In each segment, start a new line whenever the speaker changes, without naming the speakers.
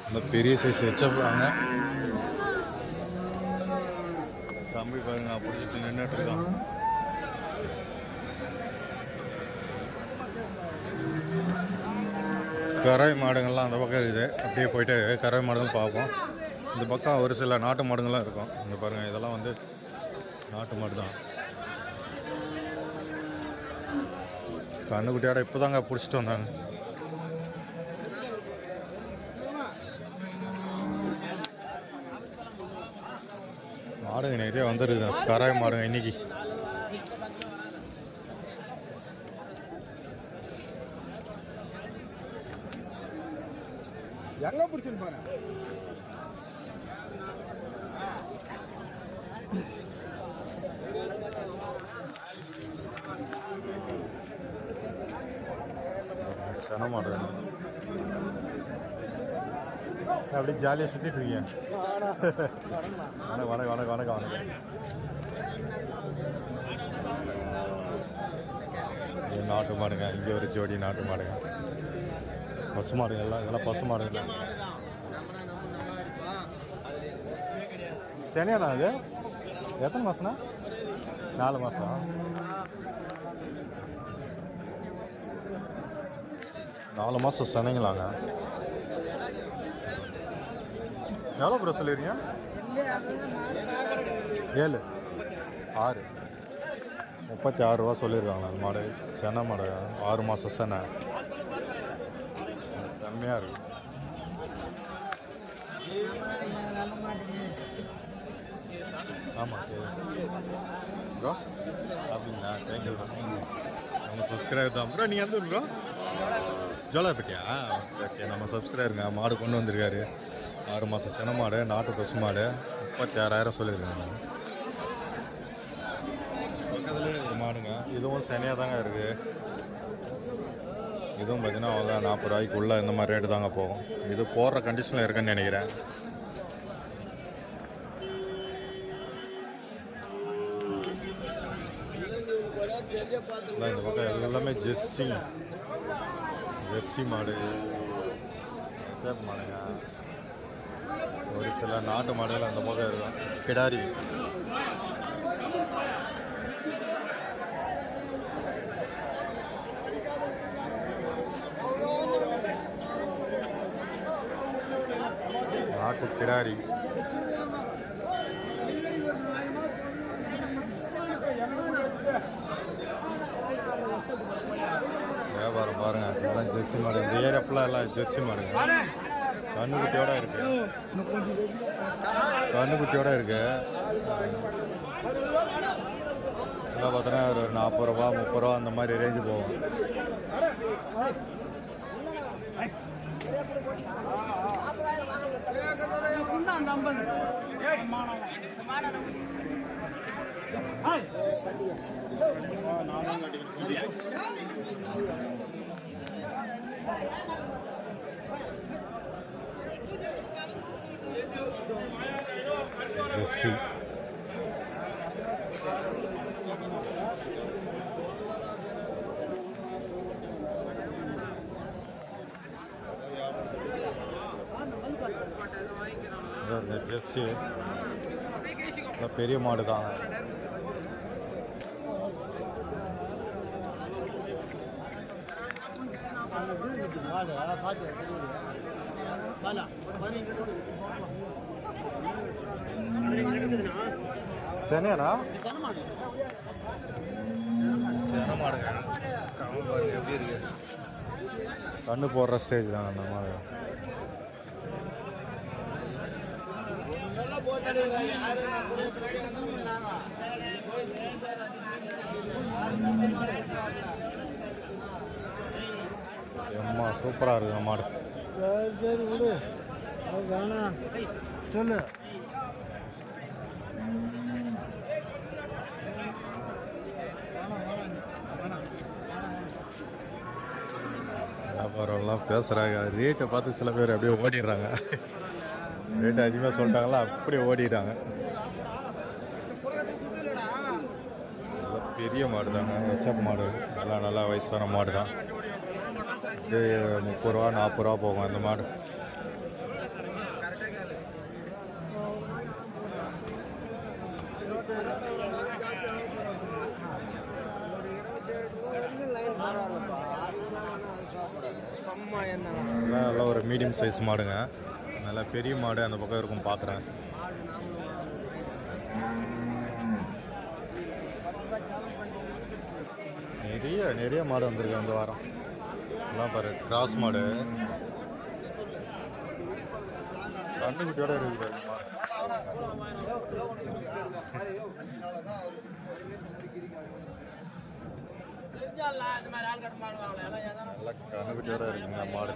இந்த பெரிய சைஸ் வச்சப்பாங்க. தம்பி பாருங்க பிடிச்சிட்டு நின்றுட்டு இருக்கான். கறவை மாடுங்கள்லாம் அந்த பக்கம் இருக்குது. அப்படியே போயிட்டு கறவை மாடுகள் பார்ப்போம். இந்த பக்கம் ஒரு சில நாட்டு மாடுங்கள்லாம் இருக்கும். இங்கே பாருங்கள், இதெல்லாம் வந்து நாட்டு மாடு தான். கண்ணுக்குட்டியோட இப்போ தாங்க பிடிச்சிட்டு வந்தாங்க. மாடுங்க நிறைய வந்துருக்குது, கறவை மாடுங்க இன்னைக்கு.
எங்க பிடிச்சிருப்பாரு
சென மாடு அப்படி ஜாலியாக சுற்றிட்டு இருக்கீங்க. வணக்கம் வணக்கம் வணக்கம் வணக்கம் வணக்கம். நாட்டு மாடுங்க, இங்கே ஒரு ஜோடி நாட்டு மாடுங்க. பசு மாடுங்க எல்லாம், இதெல்லாம் பசு மாடுங்க. சனியாண்ணா அது எத்தனை மாதம்ண்ணா? 4 மாதம். 4 மாதம் சனைங்களாங்க. எவ்வளோ ப்ரோ சொல்லிடுறீங்க? 7 6 36 ரூபா சொல்லியிருக்காங்களா அந்த மாடு. செனை மாடு, 6 மாதம் செனை. செம்மையாக இருக்கு. ஆமாம் ப்ரோ, அப்படிங்களா? Thank you bro. நம்ம சப்ஸ்கிரைபர் தான் ப்ரோ. நீங்கள் எந்த ப்ரோ? ஜோலார்பேட்டையா? ஓகே, நம்ம சப்ஸ்கிரைபருங்க. மாடு கொண்டு வந்திருக்காரு. 6 மாதம் சென மாடு, நாட்டு பசு மாடு. 36,000 சொல்லியிருக்காங்க. பக்கத்துலேயே ஒரு மாடுங்க. இதுவும் செனையாக தாங்க இருக்குது. இதுவும் பார்த்தீங்கன்னா அவ்வளோ 40 ரூபாய்க்குள்ளே இந்த மாதிரி ரேட்டு தாங்க போகும். இது போடுற கண்டிஷனில் இருக்குன்னு நினைக்கிறேன். இந்த பக்கம் எல்லாமே ஜெர்சி மாடு, சேப் மாடுங்க. ஒரு சில நாட்டு மாடுகள் அந்த பக்கம் இருக்கும். கிடாரி நாட்டு கிடாரி. வியாபாரம் பாருங்க, எல்லாம் ஜெர்சி மாடு. இந்த ஏரியா ஃபுல்லாக எல்லாம் ஜெர்சி மாடுங்க. கண்ணுக்குட்டியோட இருக்கு, கண்ணுக்குட்டியோட இருக்கு. எல்லாம் பார்த்தோன்னா ஒரு 40 ரூபா 30 ரூபா அந்த மாதிரி ரேஞ்சு போகும். ஜெர்சி பெரிய மாடு தான். செனையாண்ணா? சென மாடுங்க. எப்படி இருக்கு? கண்ணு போடுற ஸ்டேஜ் தாங்க அந்த மாடு. அம்மா சூப்பராக இருக்குது மாடு.
சரி சரி விடு, வேணாம் சொல்லு.
வியாபாரம்லாம் பேசுகிறாங்க. ரேட்டை பார்த்து சில பேர் அப்படியே ஓடிடுறாங்க. ரேட்டு அதிகமாக சொல்லிட்டாங்களா அப்படியே ஓடிடுறாங்க. பெரிய மாடு தாங்க, ஹெச்எப் மாடு. எல்லாம் நல்லா வயசான மாடு தான். 30 ரூபா 40 ரூபா போகும் அந்த மாடு. நல்லா ஒரு மீடியம் சைஸ் மாடுங்க, நல்லா பெரிய மாடு அந்த பக்கம் இருக்கும் பார்க்குறேன். நிறைய மாடு வந்திருக்கு அந்த வாரம். எல்லாம் பாரு கிராஸ் மாடு, கண்டுக்குட்டியோட இருக்குது நல்லா கண்டுக்குட்டியோட இருக்குங்க மாடு.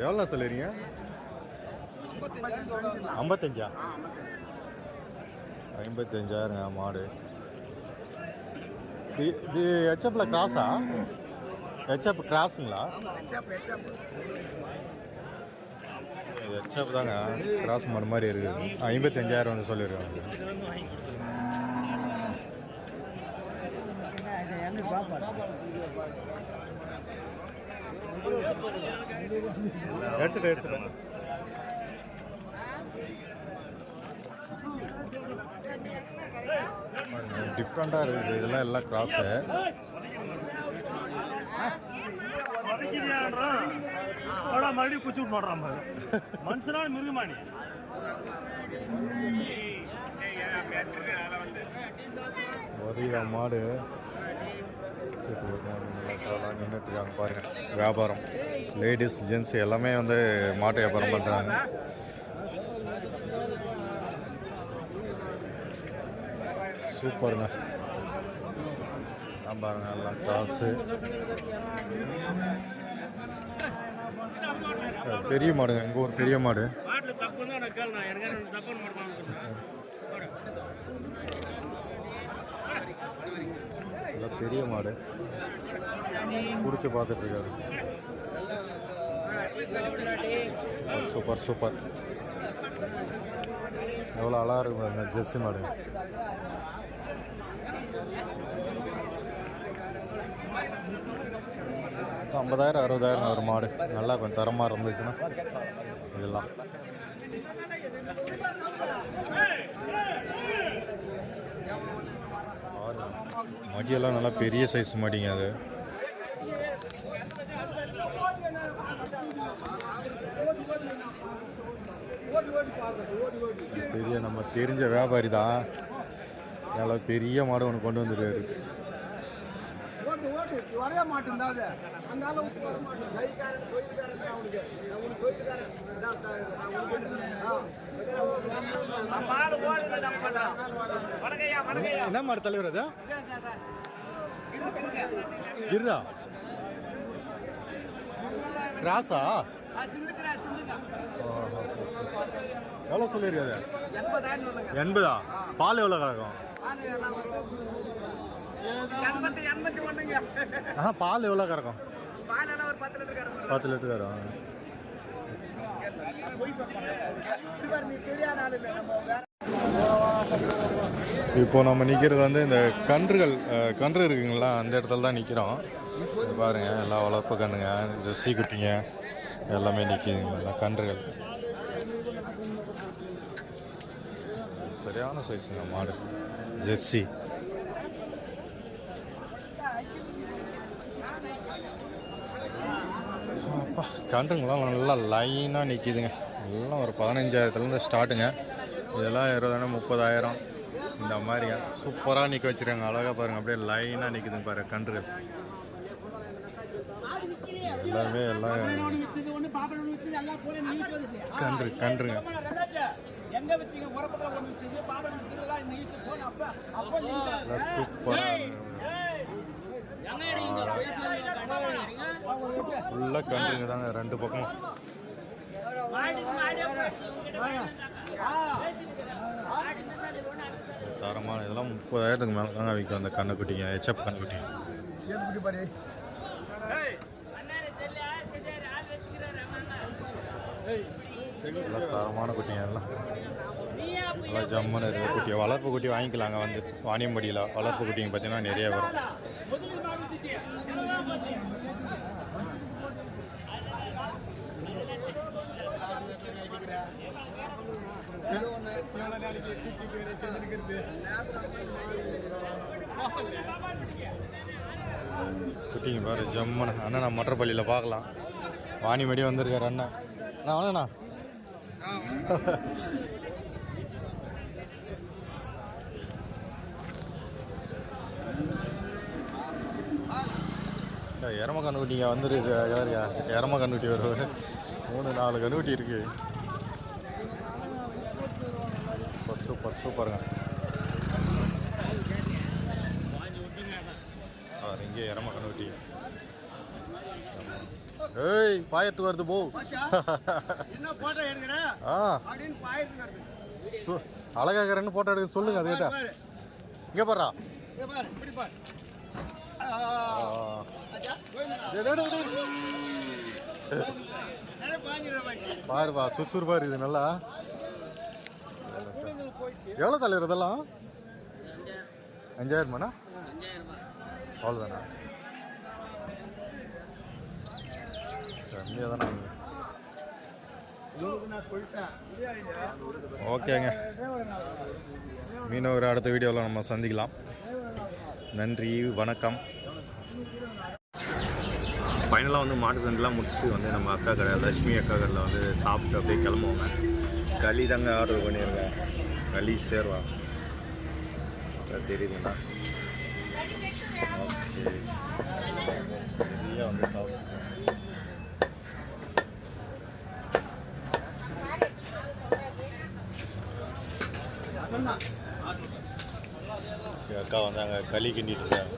எவ்வளோ சொல்லுறீங்க? 55? 55,000 மாடு. இது ஹெச்எப்பில் கிராஸா? ஹெச்எப் கிராஸுங்களா? ஹெச்எப் தாங்க, கிராஸ் மாடு மாதிரி இருக்குது. 55,000 வந்து சொல்லியிருக்காங்க. எடுத்துட்டேன். டிஃப்ரெண்டாக இருக்குது இதெல்லாம், எல்லாம் கிராஸு.
மறுபடியும் குச்சி விட்டு மாடுறான் மனுஷனா மிருகமானி.
உதவியா மாடு நின்றுட்டுருக்காங்க பாருங்க. வியாபாரம் லேடிஸ் ஜென்ட்ஸ் எல்லாமே வந்து மாட்டு வியாபாரம் பண்ணுறாங்க. சூப்பருங்க. பாருங்க எல்லாம் கிராஸு, பெரிய மாடுங்க. எங்கள் ஊர் பெரிய மாடு. பெரிய மாடு பிடிச்சி பார்த்துட்டு இருக்காரு. Super super. எவ்வளோ அழகாக இருக்கு பாருங்க ஜெர்சி மாடு. $50,000 $60,000 ஒரு மாடு. நல்லா கொஞ்சம் தரமாக இருந்துச்சுன்னா இதெல்லாம். மடியெல்லாம் நல்லா பெரிய சைஸ் மடிங்க. அது பெரிய நம்ம தெரிஞ்ச வியாபாரி தான். நல்லா பெரிய மாடு ஒன்று கொண்டு வந்துருக்காரு. என்ன மாடு தலைவர்? அது கிர்ரா கிராஸா? எவ்வளோ சொல்லியிருக்காது? 80. பால் எவ்வளோ கறக்கும்? பால் எவ்வளோ கறக்கும்? 10 லிட்டர் கறக்கும். இப்போ நம்ம நிற்கிறது வந்து இந்த கன்று இருக்குங்களா, அந்த இடத்துல தான் நிற்கிறோம். பாருங்க எல்லாம் வளர்ப்பு கண்ணுங்க, ஜெர்சி குட்டிங்க எல்லாமே நிற்கிதுங்க. கன்றுகள் சரியான சைஸுங்க மாடு ஜெர்சி. கன்றுங்களாம் நல்லா லைனாக நிற்கிதுங்க. எல்லாம் ஒரு 15,000 ஸ்டார்ட்டுங்க. இதெல்லாம் 20,000 30,000 இந்த மாதிரிங்க. சூப்பராக நிற்க வச்சுருக்காங்க. அழகாக பாருங்கள், அப்படியே லைனாக நிற்குதுங்க பாருங்கள் கன்றுகள் எல்லாருமே. எல்லாம் கன்றுங்க. சூப்பராக ஃபுல்லாக கன்றுங்க தாங்க ரெண்டு பக்கம். தரமான இதெல்லாம் 30,000 மேலே தாங்க விற்கும் அந்த கண்ணுக்குட்டிங்க, ஹெச்எப் கண்ணுக்குட்டிங்க. நல்லா தரமான குட்டிங்க எல்லாம் நல்லா ஜம்முன்னு இருக்குது குட்டி. வளர்ப்பு குட்டி வாங்கிக்கலாங்க வந்து வாணியம்படியில். வளர்ப்பு குட்டிங்க பார்த்தீங்கன்னா நிறைய வரும். குட்டிங்க பாரு ஜம்முன்னு. அண்ணா நான் மொட்டப்பள்ளியில் பார்க்கலாம். வாணிமடி வந்திருக்காரு அண்ணன். அண்ணா வாங்கண்ணா. எரம கண்ணுக்குட்டிங்க வந்துருக்கு. எரம கண்ணுக்குட்டி வருவாங்க. 3-4 கண்ணுக்குட்டி இருக்கு. சூப்பர் சூப்பருங்க. இங்கே எரம கண்ணுக்குட்டி. ஏய் பாயத்து வருது போ. அழகாகிறன்னு போட்டோ எடுக்க சொல்லுங்க. அது கேட்டா இங்கே பாரா. பாருப்பா சுறுசுறுப்பா இருக்குது நல்லா. எவ்வளோ தலைவர் இதெல்லாம்? 5000 அவ்வளோதானா? கம்மியாக தானே. ஓகேங்க, மீனவர் அடுத்த வீடியோவில் நம்ம சந்திக்கலாம். நன்றி, வணக்கம். ஃபைனலாக வந்து மாட்டு சந்தைலாம் முடிச்சுட்டு வந்து நம்ம அக்கா கடை லட்சுமி அக்கா கடையில் வந்து சாப்பிட்டு அப்படியே கிளம்புவோங்க. களி தாங்க ஆர்டர் பண்ணியிருக்கேன். களி சேர்வா தெரியுதுங்களா? ஓகே, நிறையா வந்து சாப்பிட்டு அக்கா வந்தாங்க களி கிண்டிட்டு இருக்காங்க.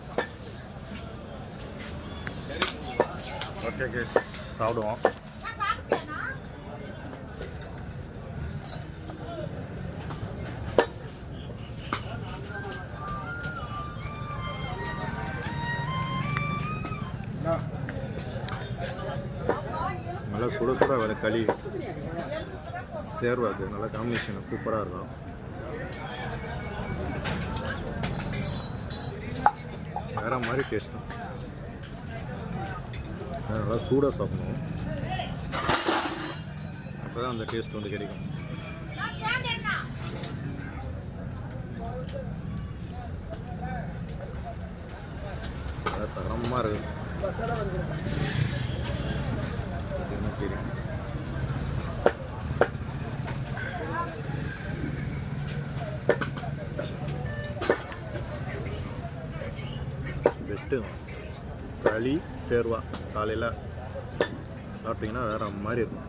ஓகே கேஸ், சாப்பிடுவோம். நல்லா சுட சுட வேறு களி சேர்வாது. நல்லா காம்பினேஷன் சூப்பராக இருக்கும். வேற மாதிரி டேஸ்ட். நல்லா சூடாக சாப்பிடணும், அப்போ தான் அந்த டேஸ்ட் வந்து கிடைக்கும். நல்லா தரமாக இருக்குது. தெரியும் பெஸ்ட்டு களி சேர்வா காலையில் சாப்பிட்டிங்கன்னா வேறு மாதிரி இருக்கும்.